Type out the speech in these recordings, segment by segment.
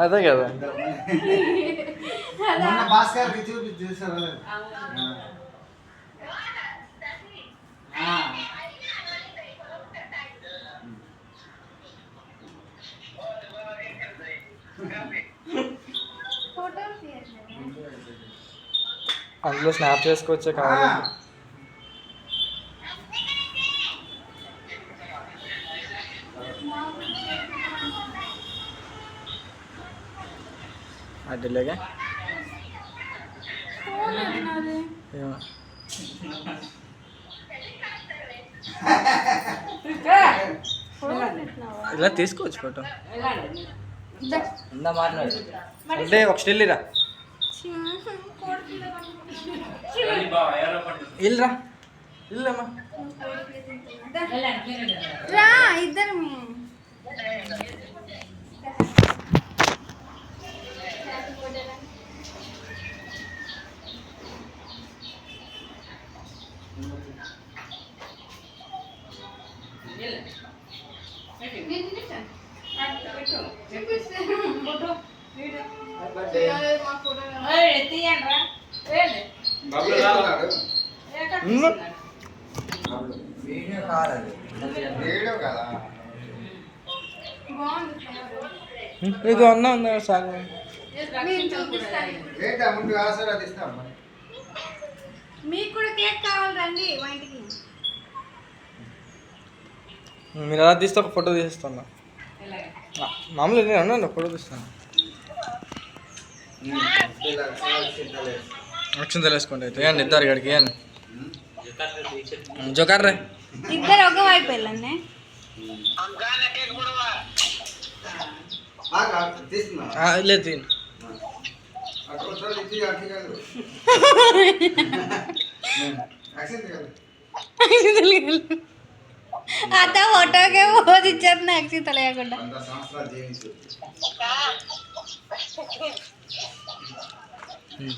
అదే కదా భాస్కర్ చూసారు. అందులో స్నాప్ చేసుకోవచ్చే కావాలి. అడ్డలేగా ఇలా తీసుకోవచ్చు ఫోటో. మాట్లాడు అంటే ఒక స్టిల్ ఇరా ఇల్లురా ఇల్లమ్మా ఇద్దరు ఇది అన్నా ఉందా సాగు మీకు కూడా కేక్ కావాలి రండి మా ఇంటికి. మీరు ఎలా తీస్తే ఒక ఫోటో తీస్తాను. మామూలుగా నేను అన్నా ఫోటో తీస్తాను. అక్షంతలు వేసుకోండి అయితే ఏమండి ఇద్దరు గడికి ఏం జోకార్ రే ఇద్దరు ఒక వైపు వెళ్ళండి. లేదు తీయండి. అత్త ఫోటోకే పోదు ఇచ్చారు నాకు తెలియకుండా.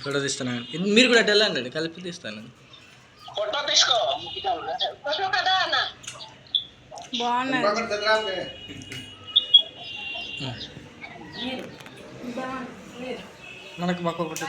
ఫోటో తీస్తాను. మీరు కూడా అటు వెళ్ళండి కలిపి తీస్తాను. బాగున్నారు మనకు మాకు ఒకటి